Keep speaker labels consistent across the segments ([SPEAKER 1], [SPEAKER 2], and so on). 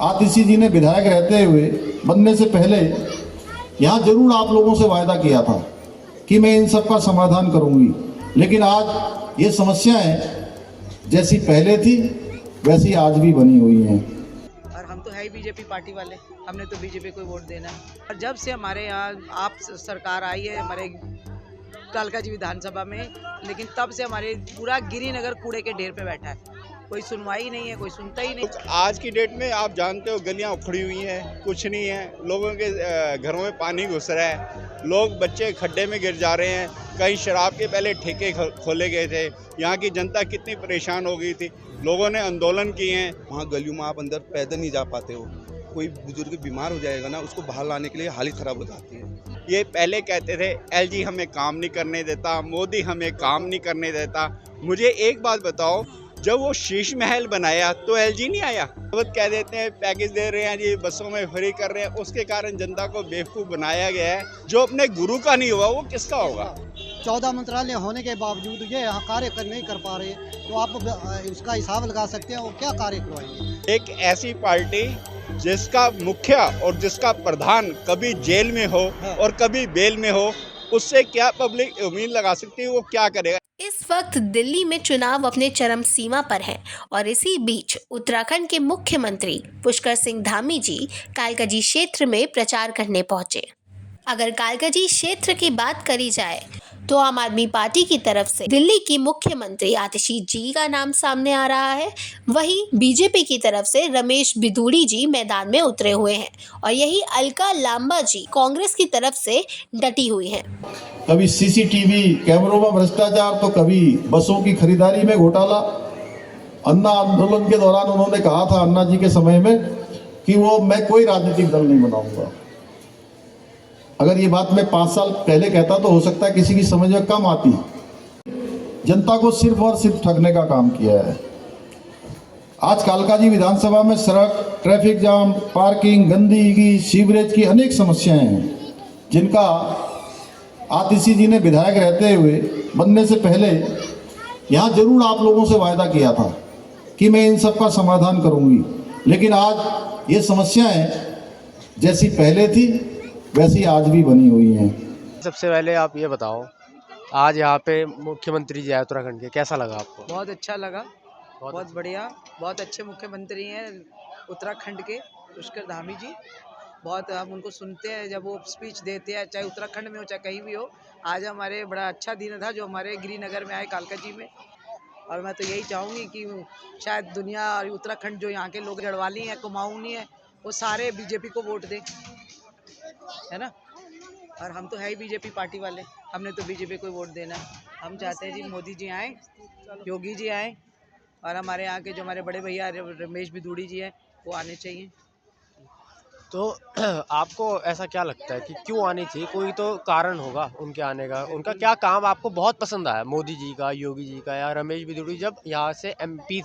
[SPEAKER 1] आतिशी जी ने विधायक रहते हुए बनने से पहले यहाँ जरूर आप लोगों से वायदा किया था कि मैं इन सब का समाधान करूंगी, लेकिन आज ये समस्याएं जैसी पहले थी वैसी आज भी बनी हुई हैं।
[SPEAKER 2] और हम तो है ही बीजेपी पार्टी वाले, हमने तो बीजेपी को वोट देना है। और जब से हमारे यहाँ आप सरकार आई है हमारे कालका जी विधानसभा में, लेकिन तब से हमारे पूरा गिरिनगर कूड़े के ढेर पे बैठा है, कोई सुनवाई नहीं है, कोई सुनता ही नहीं।
[SPEAKER 3] आज की डेट में आप जानते हो गलियां उखड़ी हुई हैं, कुछ नहीं है, लोगों के घरों में पानी घुस रहा है, लोग बच्चे खड्डे में गिर जा रहे हैं, कहीं शराब के पहले ठेके खोले गए थे, यहाँ की जनता कितनी परेशान हो गई थी, लोगों ने आंदोलन किए हैं।
[SPEAKER 4] वहाँ गलियों में आप अंदर पैदल नहीं जा पाते हो, कोई बुजुर्ग बीमार हो जाएगा ना, उसको बाहर लाने के लिए हालत खराब हो जाती है।
[SPEAKER 3] ये पहले कहते थे एलजी हमें काम नहीं करने देता, मोदी हमें काम नहीं करने देता। मुझे एक बात बताओ, जब वो शीश महल बनाया तो एलजी नहीं आया? वो कह देते हैं पैकेज दे रहे हैं जी, बसों में फ्री कर रहे हैं, उसके कारण जनता को बेवकूफ़ बनाया गया है। जो अपने गुरु का नहीं हुआ वो किसका होगा?
[SPEAKER 5] 14 मंत्रालय होने के बावजूद ये यहाँ कार्य नहीं कर पा रहे, तो आप उसका हिसाब लगा सकते हैं वो क्या कार्य करवाएंगे।
[SPEAKER 3] एक ऐसी पार्टी जिसका मुखिया और जिसका प्रधान कभी जेल में हो और कभी बेल में हो, उससे क्या पब्लिक उम्मीद लगा सकती है? वो क्या करेगा?
[SPEAKER 6] इस वक्त दिल्ली में चुनाव अपने चरम सीमा पर हैं और इसी बीच उत्तराखंड के मुख्यमंत्री पुष्कर सिंह धामी जी कालकाजी क्षेत्र में प्रचार करने पहुंचे। अगर कालकाजी क्षेत्र की बात करी जाए तो आम आदमी पार्टी की तरफ से दिल्ली की मुख्यमंत्री आतिशी जी का नाम सामने आ रहा है, वहीं बीजेपी की तरफ से रमेश बिधूड़ी जी मैदान में उतरे हुए हैं और यही अलका लांबा जी कांग्रेस की तरफ से डटी हुई हैं।
[SPEAKER 1] कभी सीसीटीवी कैमरों में भ्रष्टाचार तो कभी बसों की खरीदारी में घोटाला। अन्ना आंदोलन के दौरान उन्होंने कहा था, अन्ना जी के समय में, कि वो मैं कोई राजनीतिक दल नहीं बनाऊंगा। अगर ये बात मैं 5 साल पहले कहता तो हो सकता है किसी की समझ में कम आती। जनता को सिर्फ और सिर्फ ठगने का काम किया है। आज कालकाजी विधानसभा में सड़क, ट्रैफिक जाम, पार्किंग, गंदगी, सीवरेज की अनेक समस्याएं हैं, जिनका आतिशी जी ने विधायक रहते हुए बनने से पहले यहाँ जरूर आप लोगों से वायदा किया था कि मैं इन सब का समाधान करूंगी, लेकिन आज ये समस्याएं जैसी पहले थी वैसी आज भी बनी हुई हैं।
[SPEAKER 7] सबसे पहले आप ये बताओ, आज यहाँ पे मुख्यमंत्री जी आए उत्तराखंड के, कैसा लगा आपको?
[SPEAKER 2] बहुत अच्छा लगा, बहुत बढ़िया, बहुत अच्छे मुख्यमंत्री हैं उत्तराखंड के पुष्कर धामी जी। बहुत हम उनको सुनते हैं जब वो स्पीच देते हैं, चाहे उत्तराखंड में हो चाहे कहीं भी हो। आज हमारे बड़ा अच्छा दिन था जो हमारे गिरिनगर में आए कालकाजी में, और मैं तो यही चाहूँगी कि शायद दुनिया और उत्तराखंड जो यहाँ के लोग गढ़वाली हैं, कुमाऊनी हैं, वो सारे बीजेपी को वोट दें, है ना। और हम तो है ही बीजेपी पार्टी वाले, हमने तो बीजेपी को वोट देना है। हम चाहते हैं जी मोदी जी आए, योगी जी आए, और हमारे यहाँ के जो हमारे बड़े भैया रमेश बिधूड़ी जी हैं वो आने चाहिए।
[SPEAKER 7] तो आपको ऐसा क्या लगता है कि क्यों आनी चाहिए? कोई तो कारण होगा उनके आने का। उनका क्या काम आपको बहुत पसंद आया, मोदी जी का, योगी जी का, या रमेश बिधूड़ी जब यहाँ से एमपी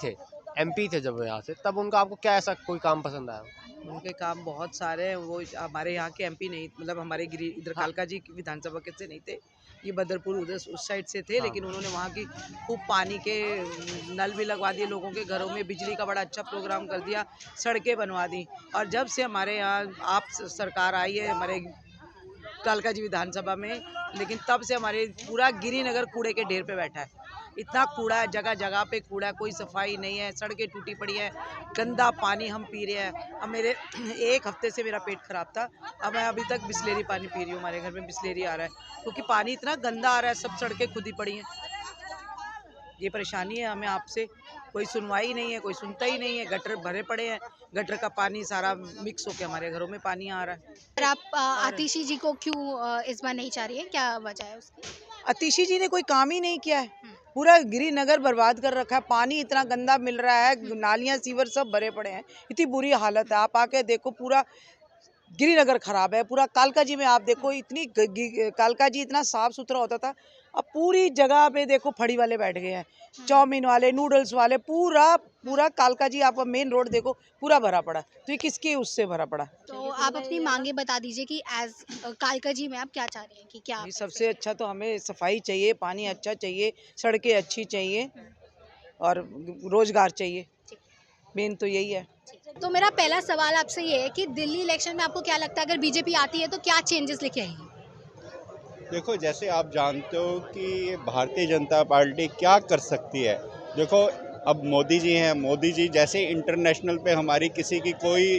[SPEAKER 7] थे जब यहाँ से, तब उनका आपको क्या ऐसा कोई काम पसंद आया?
[SPEAKER 2] उनके काम बहुत सारे हैं, वो हमारे यहाँ के एमपी नहीं, मतलब हमारे इधर कालकाजी विधानसभा के से नहीं थे, ये बदरपुर उधर उस साइड से थे। लेकिन उन्होंने वहाँ की खूब पानी के नल भी लगवा दिए लोगों के घरों में, बिजली का बड़ा अच्छा प्रोग्राम कर दिया, सड़कें बनवा दी। और जब से हमारे यहाँ आप सरकार आई है हमारे कालकाजी विधानसभा में, लेकिन तब से हमारे पूरा गिरिनगर कूड़े के ढेर पे बैठा है। इतना कूड़ा है, जगह जगह पे कूड़ा है, कोई सफाई नहीं है, सड़कें टूटी पड़ी है, गंदा पानी हम पी रहे हैं। अब मेरे 1 हफ्ते से मेरा पेट खराब था, अब मैं अभी तक बिस्लेरी पानी पी रही हूँ। हमारे घर में बिस्लेरी आ रहा है क्योंकि पानी इतना गंदा आ रहा है, सब सड़कें खुदी पड़ी हैं। ये परेशानी है हमें आपसे, कोई सुनवाई नहीं है, कोई सुनता ही नहीं है। गटर भरे पड़े हैं, गटर का पानी सारा मिक्स होकर हमारे घरों में पानी आ रहा है।
[SPEAKER 8] पर आप आतिशी जी को क्यों इस बार नहीं चाह रही है, क्या वजह है उसकी?
[SPEAKER 2] आतिशी जी ने कोई काम ही नहीं किया है, पूरा गिरिनगर बर्बाद कर रखा है। पानी इतना गंदा मिल रहा है, नालियाँ सीवर सब भरे पड़े हैं, इतनी बुरी हालत है। आप आके देखो, पूरा गिरिनगर खराब है। पूरा कालकाजी में आप देखो, इतनी कालकाजी इतना साफ सुथरा होता था, अब पूरी जगह पे देखो फड़ी वाले बैठ गए हैं, चाउमीन वाले, नूडल्स वाले, पूरा कालकाजी आप मेन रोड देखो पूरा भरा पड़ा। तो ये किसके उससे भरा पड़ा?
[SPEAKER 8] तो आप अपनी मांगे बता दीजिए कि एज कालकाजी में आप क्या चाह रही हैं कि क्या?
[SPEAKER 2] सबसे अच्छा तो हमें सफाई चाहिए, पानी अच्छा चाहिए, सड़कें अच्छी चाहिए और रोजगार चाहिए। मेन तो यही है।
[SPEAKER 8] तो मेरा पहला सवाल आपसे ये है कि दिल्ली इलेक्शन में आपको क्या लगता है, अगर बीजेपी आती है तो क्या चेंजेस लेके आएगी?
[SPEAKER 3] देखो, जैसे आप जानते हो कि भारतीय जनता पार्टी क्या कर सकती है। देखो, अब मोदी जी हैं, मोदी जी जैसे इंटरनेशनल पे हमारी किसी की कोई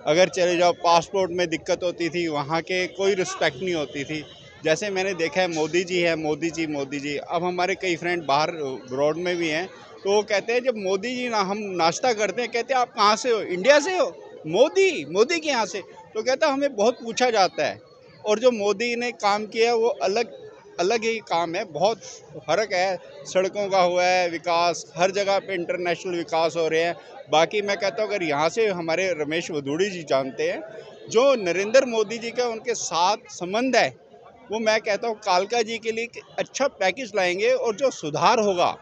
[SPEAKER 3] अगर चले जाओ पासपोर्ट में दिक्कत होती थी, वहाँ के कोई रिस्पेक्ट नहीं होती थी। जैसे मैंने देखा है मोदी जी है, मोदी जी मोदी जी। अब हमारे कई फ्रेंड बाहर ब्रॉड में भी हैं, तो वो कहते हैं जब मोदी जी ना हम नाश्ता करते हैं, कहते हैं आप कहाँ से हो, इंडिया से हो, मोदी मोदी के यहाँ से। तो कहता है हमें बहुत पूछा जाता है। और जो मोदी ने काम किया है वो अलग अलग ही काम है, बहुत फ़र्क है। सड़कों का हुआ है विकास, हर जगह पे इंटरनेशनल विकास हो रहे हैं। बाकी मैं कहता हूँ अगर यहाँ से हमारे रमेश वधूड़ी जी जानते हैं, जो नरेंद्र मोदी जी का उनके साथ संबंध है, वो मैं कहता हूँ कालका जी के लिए अच्छा पैकेज लाएंगे और जो सुधार होगा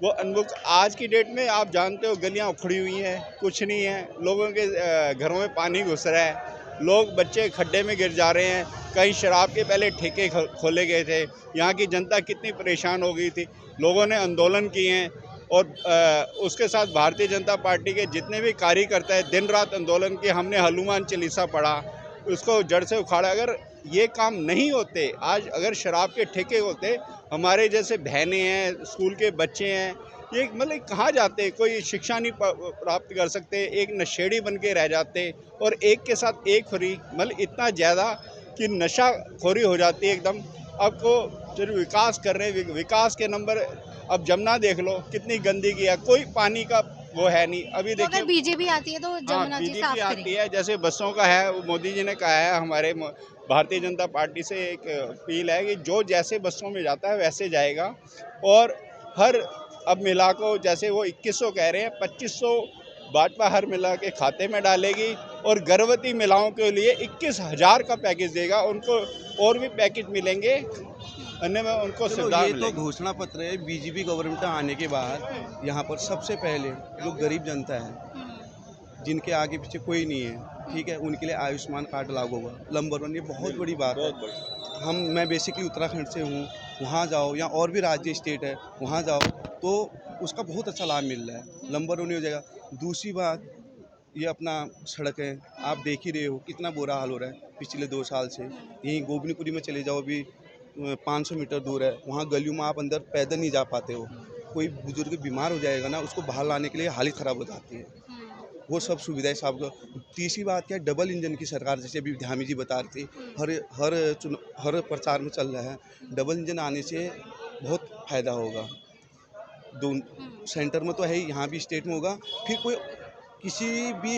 [SPEAKER 3] वो अनमुख। आज की डेट में आप जानते हो गलियां उखड़ी हुई हैं, कुछ नहीं है, लोगों के घरों में पानी घुस रहा है, लोग बच्चे खड्डे में गिर जा रहे हैं। कहीं शराब के पहले ठेके खोले गए थे, यहाँ की जनता कितनी परेशान हो गई थी, लोगों ने आंदोलन किए हैं। और उसके साथ भारतीय जनता पार्टी के जितने भी कार्यकर्ता हैं दिन रात आंदोलन किए, हमने हनुमान चालीसा पढ़ा, उसको जड़ से उखाड़ा। अगर ये काम नहीं होते, आज अगर शराब के ठेके होते, हमारे जैसे बहनें हैं, स्कूल के बच्चे हैं, ये मतलब कहाँ जाते, कोई शिक्षा नहीं प्राप्त कर सकते, एक नशेड़ी बन के रह जाते। और एक के साथ एक खोरी, मतलब इतना ज़्यादा कि नशा खोरी हो जाती है एकदम। आपको जो विकास कर रहे हैं, विकास के नंबर, अब जमुना देख लो कितनी गंदगी है, कोई पानी का वो है नहीं। अभी
[SPEAKER 8] तो अगर
[SPEAKER 3] देखिए,
[SPEAKER 8] बीजेपी आती है तो जमुना जी साफ
[SPEAKER 3] बीजेपी आती
[SPEAKER 8] करेगी।
[SPEAKER 3] है, जैसे बसों का है, वो मोदी जी ने कहा है, हमारे भारतीय जनता पार्टी से एक अपील है कि जो जैसे बसों में जाता है वैसे जाएगा। और हर अब महिला को जैसे वो 2100 कह रहे हैं, 2500 भाजपा हर महिला के खाते में डालेगी। और गर्भवती महिलाओं के लिए 21,000 का पैकेज देगा, उनको और भी पैकेज मिलेंगे, अन्य में उनको
[SPEAKER 4] चलो,
[SPEAKER 3] सुविधा
[SPEAKER 4] ये तो
[SPEAKER 3] मिलेगी।
[SPEAKER 4] घोषणा पत्र है। बीजेपी गवर्नमेंट आने के बाद यहाँ पर सबसे पहले जो गरीब जनता है, जिनके आगे पीछे कोई नहीं है, ठीक है, उनके लिए आयुष्मान कार्ड लागू होगा। नंबर 1, ये बहुत बड़ी बात है। मैं बेसिकली उत्तराखंड से हूँ, वहाँ जाओ या और भी राज्य स्टेट है, वहाँ जाओ तो उसका बहुत अच्छा लाभ मिल रहा है। नंबर 1 हो जाएगा। दूसरी बात, ये अपना सड़क है, आप देख ही रहे हो कितना बुरा हाल हो रहा है पिछले 2 साल से। यहीं गोबनीपुरी में चले जाओ, अभी 500 मीटर दूर है, वहाँ गलियों में आप अंदर पैदल नहीं जा पाते हो। कोई बुजुर्ग बीमार हो जाएगा ना, उसको बाहर लाने के लिए हालत ख़राब हो जाती है। वो सब सुविधाएं साहब को। तीसरी बात क्या है, डबल इंजन की सरकार, जैसे अभी धामी जी बता रही थी, हर प्रचार में चल रहा है। डबल इंजन आने से बहुत फ़ायदा होगा। सेंटर में तो है ही, यहाँ भी स्टेट में होगा। फिर कोई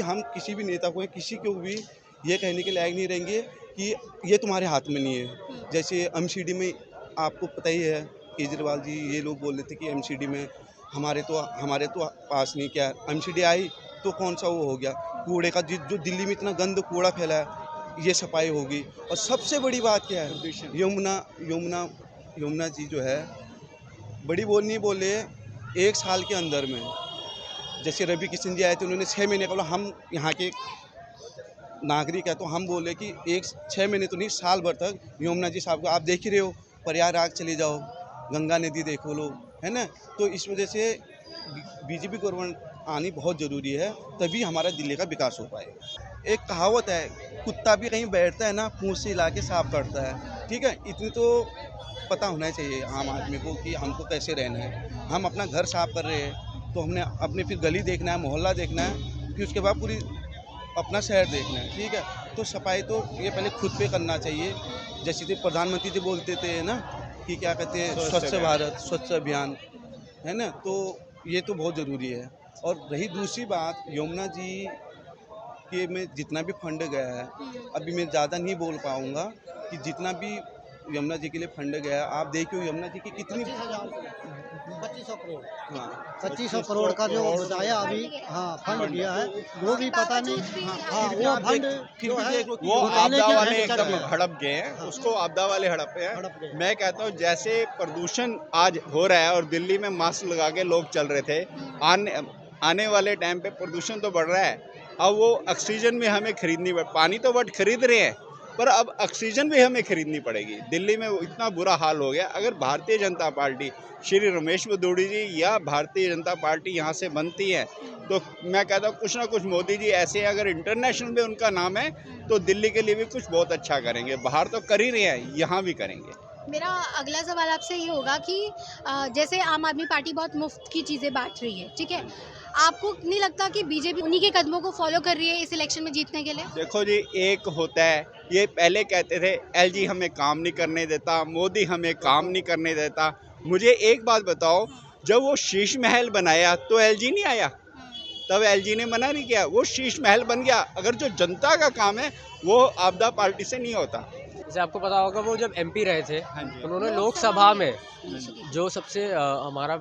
[SPEAKER 4] हम किसी भी नेता को, किसी को भी ये कहने के लायक नहीं रहेंगे कि ये तुम्हारे हाथ में नहीं है। जैसे एमसीडी में आपको पता ही है, केजरीवाल जी ये लोग बोल रहे थे कि एमसीडी में हमारे तो पास नहीं, क्या एमसीडी आई तो कौन सा वो हो गया, कूड़े का जो दिल्ली में इतना गंद कूड़ा फैला है, ये सफाई होगी। और सबसे बड़ी बात क्या है, यमुना जी जो है, बड़ी बोल नहीं बोले, 1 साल के अंदर में, जैसे रवि किशन जी आए थे, उन्होंने 6 महीने का बोला, हम यहाँ के नागरिक है तो हम बोले कि 6 महीने तो नहीं, साल भर तक यमुना जी साहब को आप देख ही रहे हो, प्रयागराज चले जाओ, गंगा नदी देखो लो, है ना। तो इस वजह से बीजेपी गवर्नमेंट आनी बहुत ज़रूरी है, तभी हमारा दिल्ली का विकास हो पाएगा। एक कहावत है, कुत्ता भी कहीं बैठता है ना, पूंछ से हिला के साफ करता है, ठीक है। इतनी तो पता होना चाहिए आम आदमी को कि हमको कैसे रहना है। हम अपना घर साफ कर रहे हैं तो हमने अपने फिर गली देखना है, मोहल्ला देखना है, फिर उसके बाद पूरी अपना शहर देखना है, ठीक है। तो सफाई तो ये पहले खुद पे करना चाहिए। जैसे कि प्रधानमंत्री जी बोलते थे ना कि क्या कहते हैं, स्वच्छ भारत, स्वच्छ अभियान, है ना। तो ये तो बहुत ज़रूरी है। और रही दूसरी बात, यमुना जी के में जितना भी फंड गया है, अभी मैं ज़्यादा नहीं बोल पाऊँगा कि जितना भी यमुना जी के लिए फंड गया है, आप देखिए यमुना जी की कितनी
[SPEAKER 5] 2500 करोड़,
[SPEAKER 4] हाँ
[SPEAKER 5] 2500 करोड़ का जो बताया अभी, हाँ फंड दिया है, वो भी पता नहीं। हाँ वो फंड जो है
[SPEAKER 3] वो
[SPEAKER 5] घुटाने
[SPEAKER 3] आपदा
[SPEAKER 5] के
[SPEAKER 3] वाले
[SPEAKER 5] फंड चल
[SPEAKER 3] एकदम
[SPEAKER 5] रहे हैं।
[SPEAKER 3] हड़प गए हैं, उसको आपदा वाले हड़प गए
[SPEAKER 5] हड़प गए।
[SPEAKER 3] हैं। मैं कहता हूँ जैसे प्रदूषण आज हो रहा है और दिल्ली में मास्क लगा के लोग चल रहे थे, आने वाले टाइम पे प्रदूषण तो बढ़ रहा है। अब वो ऑक्सीजन भी हमें खरीदनी पड़, पानी तो बट खरीद रहे हैं, पर अब ऑक्सीजन भी हमें खरीदनी पड़ेगी। दिल्ली में इतना बुरा हाल हो गया। अगर भारतीय जनता पार्टी, श्री रमेश वधूड़ी जी या भारतीय जनता पार्टी यहाँ से बनती है तो मैं कहता हूँ कुछ ना कुछ मोदी जी ऐसे अगर इंटरनेशनल में उनका नाम है तो दिल्ली के लिए भी कुछ बहुत अच्छा करेंगे। बाहर तो कर ही रहे हैं, यहाँ भी करेंगे।
[SPEAKER 8] मेरा अगला सवाल आपसे ये होगा कि जैसे आम आदमी पार्टी बहुत मुफ्त की चीज़ें बांट रही है, ठीक है, आपको नहीं लगता कि बीजेपी उन्हीं के कदमों को फॉलो कर रही है इस इलेक्शन में जीतने के लिए?
[SPEAKER 3] देखो जी, एक होता है, ये पहले कहते थे एलजी हमें काम नहीं करने देता, मोदी हमें काम नहीं करने देता। मुझे एक बात बताओ, जब वो शीश महल बनाया तो एलजी नहीं आया? तब एलजी ने मना नहीं किया, वो शीश महल बन गया। अगर जो जनता का काम है वो आपदा पार्टी से नहीं होता।
[SPEAKER 7] जैसे आपको पता होगा वो जब एमपी रहे थे,
[SPEAKER 3] हाँ जी।
[SPEAKER 7] उन्होंने लोकसभा में जो सबसे हमारा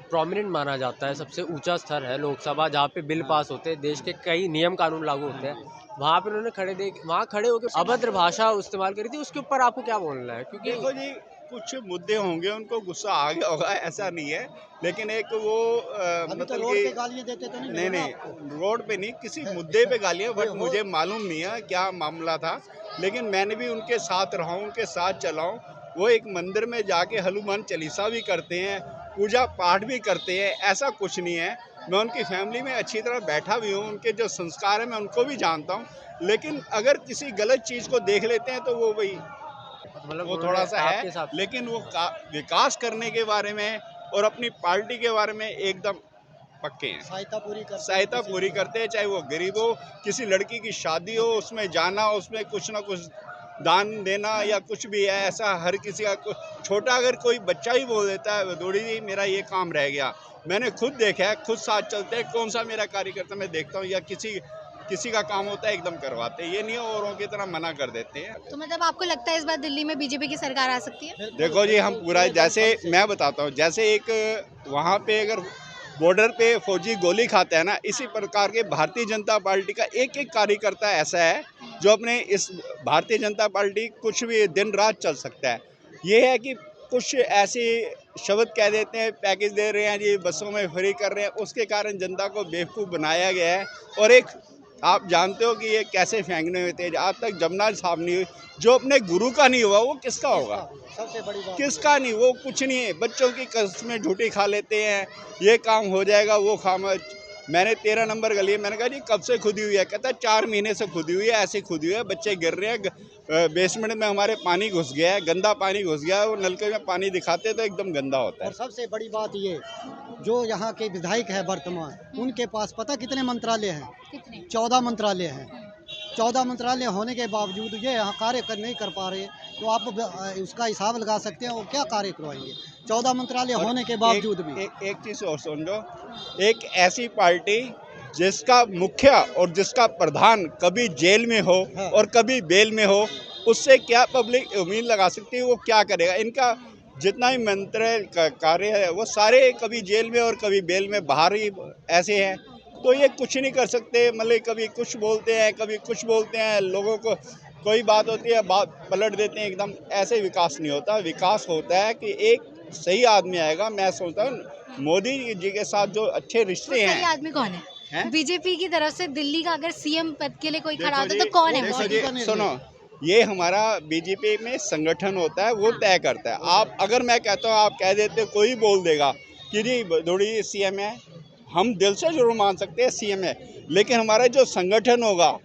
[SPEAKER 7] प्रोमिनेंट माना जाता है, सबसे ऊंचा स्तर है लोकसभा, जहाँ पे बिल पास होते हैं, देश के कई नियम कानून लागू होते हैं, वहाँ पे उन्होंने वहाँ खड़े होकर अभद्र भाषा इस्तेमाल करी थी। उसके ऊपर आपको क्या बोलना है? क्योंकि
[SPEAKER 3] देखो जी, कुछ मुद्दे होंगे, उनको गुस्सा आ गया होगा, ऐसा नहीं है, लेकिन एक वो
[SPEAKER 5] अभी तो
[SPEAKER 3] मतलब
[SPEAKER 5] रोड पे
[SPEAKER 3] कि
[SPEAKER 5] गालियां देते तो नहीं
[SPEAKER 3] नहीं
[SPEAKER 5] मिलेगा
[SPEAKER 3] नहीं,
[SPEAKER 5] आपको।
[SPEAKER 3] रोड पे नहीं, किसी मुद्दे पे गालियाँ, बट मुझे मालूम नहीं है क्या मामला था। लेकिन मैंने भी उनके साथ रहा हूँ, उनके साथ चला हूँ। वो एक मंदिर में जाके हनुमान चालीसा भी करते हैं, पूजा पाठ भी करते हैं, ऐसा कुछ नहीं है। मैं उनकी फैमिली में अच्छी तरह बैठा भी हूँ, उनके जो संस्कार हैं मैं उनको भी जानता हूँ। लेकिन अगर किसी गलत चीज़ को देख लेते हैं तो वो वही
[SPEAKER 7] मतलब
[SPEAKER 3] वो थोड़ा सा
[SPEAKER 7] आपके
[SPEAKER 3] है,
[SPEAKER 7] हिसाब से
[SPEAKER 3] लेकिन वो विकास करने के बारे में और अपनी पार्टी के बारे में एकदम पक्के हैं। सहायता पूरी करते हैं, चाहे वो गरीब हो, किसी लड़की की शादी हो, उसमें जाना, उसमें कुछ ना कुछ दान देना या कुछ भी है, ऐसा हर किसी का छोटा अगर कोई बच्चा ही बोल देता है दौड़ी जी मेरा ये काम रह गया, मैंने खुद देखा है, खुद साथ चलते हैं, कौन सा मेरा कार्यकर्ता मैं देखता हूँ या किसी का काम होता है एकदम करवाते हैं, ये नहीं औरों की तरह मना कर देते हैं।
[SPEAKER 8] तो मतलब आपको लगता है इस बार दिल्ली में बीजेपी की सरकार आ सकती है?
[SPEAKER 3] देखो जी, हम पूरा जैसे मैं बताता हूँ, जैसे एक वहाँ पे अगर बॉर्डर पे फौजी गोली खाता है ना, इसी प्रकार के भारतीय जनता पार्टी का एक एक कार्यकर्ता ऐसा है जो अपने इस भारतीय जनता पार्टी कुछ भी दिन रात चल सकता है। ये है कि कुछ ऐसे शब्द कह देते हैं, पैकेज दे रहे हैं जी, बसों में फ्री कर रहे हैं, उसके कारण जनता को बेवकूफ़ बनाया गया है। और एक आप जानते हो कि ये कैसे फेंकने में तेज, आज तक जमुना साफ नहीं हुई। जो अपने गुरु का नहीं हुआ वो किसका होगा?
[SPEAKER 5] सबसे बड़ी बात
[SPEAKER 3] किसका नहीं, वो कुछ नहीं है। बच्चों की कस्में झूठी खा लेते हैं, ये काम हो जाएगा, वो काम। मैंने 13 नंबर गली है, मैंने कहा जी कब से खुदी हुई है? कहता है 4 महीने से खुदी हुई है, ऐसे खुदी हुई है, बच्चे गिर रहे हैं, बेसमेंट में हमारे पानी घुस गया है, गंदा पानी घुस गया है, वो नलके में पानी दिखाते तो एकदम गंदा होता है।
[SPEAKER 5] और सबसे बड़ी बात ये, जो यहाँ के विधायक है वर्तमान, उनके पास पता कितने मंत्रालय हैं?
[SPEAKER 8] कितने?
[SPEAKER 5] 14 मंत्रालय हैं। 14 मंत्रालय होने के बावजूद ये यहाँ कार्य नहीं कर पा रहे, तो आप उसका हिसाब लगा सकते हैं वो क्या कार्य करवाएंगे 14 मंत्रालय होने के बावजूद भी।
[SPEAKER 3] एक चीज़ और समझो, एक ऐसी पार्टी जिसका मुखिया और जिसका प्रधान कभी जेल में हो
[SPEAKER 5] हाँ।
[SPEAKER 3] और कभी बेल में हो, उससे क्या पब्लिक उम्मीद लगा सकती है? वो क्या करेगा? इनका जितना भी मंत्र कार्य है वो सारे कभी जेल में और कभी बेल में, बाहर ही ऐसे हैं, तो ये कुछ नहीं कर सकते। मतलब कभी कुछ बोलते हैं, कभी कुछ बोलते हैं, लोगों को कोई बात होती है बात पलट देते हैं एकदम। ऐसे विकास नहीं होता। विकास होता है कि एक सही आदमी आएगा। मैं सोचता हूँ मोदी जी के साथ जो अच्छे रिश्ते
[SPEAKER 8] सही
[SPEAKER 3] हैं।
[SPEAKER 8] आदमी कौन है?
[SPEAKER 3] हैं?
[SPEAKER 8] बीजेपी की तरफ से दिल्ली का अगर सीएम पद के लिए कोई खड़ा
[SPEAKER 3] देखो
[SPEAKER 8] होता
[SPEAKER 3] जी,
[SPEAKER 8] तो कौन है?
[SPEAKER 3] देखो
[SPEAKER 8] वो?
[SPEAKER 3] जी, सुनो, ये हमारा बीजेपी में संगठन होता है, वो तय करता है। आप अगर मैं कहता हूँ, आप कह देते, कोई बोल देगा कि जी थोड़ी सीएम है, हम दिल से जरूर मान सकते हैं सीएम है, लेकिन हमारा जो संगठन होगा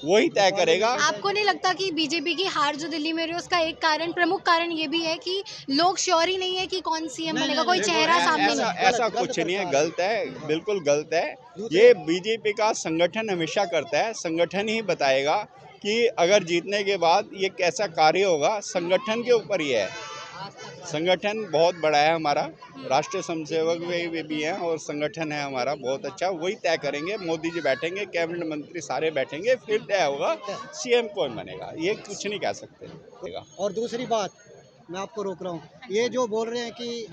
[SPEAKER 3] वही तय करेगा।
[SPEAKER 8] आपको नहीं लगता कि बीजेपी की हार जो दिल्ली में रही है उसका एक कारण, प्रमुख कारण ये भी है कि लोग श्योर ही नहीं है कि कौन सीएम बनेगा, कोई चेहरा सामने
[SPEAKER 3] ऐसा
[SPEAKER 8] नहीं?
[SPEAKER 3] ऐसा कुछ नहीं है, गलत है, बिल्कुल गलत है। ये बीजेपी का संगठन हमेशा करता है, संगठन ही बताएगा कि अगर जीतने के बाद ये कैसा कार्य होगा, संगठन के ऊपर ही है। संगठन बहुत बड़ा है हमारा, राष्ट्रीय स्वयंसेवक भी हैं और संगठन है हमारा बहुत अच्छा, वही तय करेंगे। मोदी जी बैठेंगे, कैबिनेट मंत्री सारे बैठेंगे, फिर तय होगा सीएम कौन बनेगा। ये कुछ नहीं कह सकते।
[SPEAKER 5] और दूसरी बात, मैं आपको रोक रहा हूँ, ये जो बोल रहे हैं कि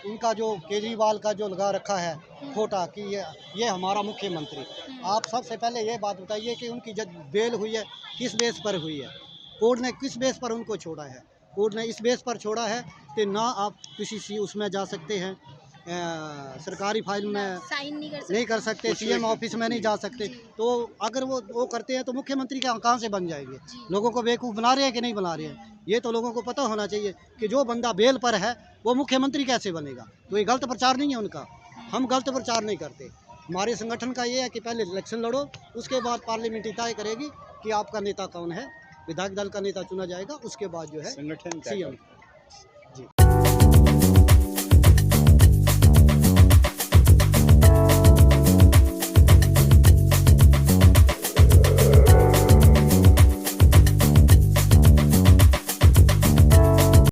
[SPEAKER 5] उनका जो केजरीवाल का जो लगा रखा है खोटा कि ये हमारा मुख्यमंत्री, आप सबसे पहले ये बात बताइए कि उनकी जब बेल हुई है किस बेस पर हुई है? कोर्ट ने किस बेस पर उनको छोड़ा है? कोर्ट ने इस बेस पर छोड़ा है कि ना आप किसी उसमें जा सकते हैं, सरकारी फाइल में
[SPEAKER 8] साइन
[SPEAKER 5] नहीं कर सकते, सीएम ऑफिस में नहीं जा सकते। तो अगर वो करते हैं तो मुख्यमंत्री कहाँ से बन जाएंगे? लोगों को बेवकूफ़ बना रहे हैं कि नहीं बना रहे हैं? ये तो लोगों को पता होना चाहिए कि जो बंदा बेल पर है वो मुख्यमंत्री कैसे बनेगा। तो ये गलत प्रचार नहीं है उनका। हम गलत प्रचार नहीं करते। हमारे संगठन का ये है कि पहले इलेक्शन लड़ो, उसके बाद पार्लियामेंट तय करेगी कि आपका नेता कौन है, विधायक दल का नेता चुना जाएगा, उसके बाद जो है
[SPEAKER 3] संगठन क्या
[SPEAKER 5] सीएम।
[SPEAKER 3] करता है?
[SPEAKER 5] जी।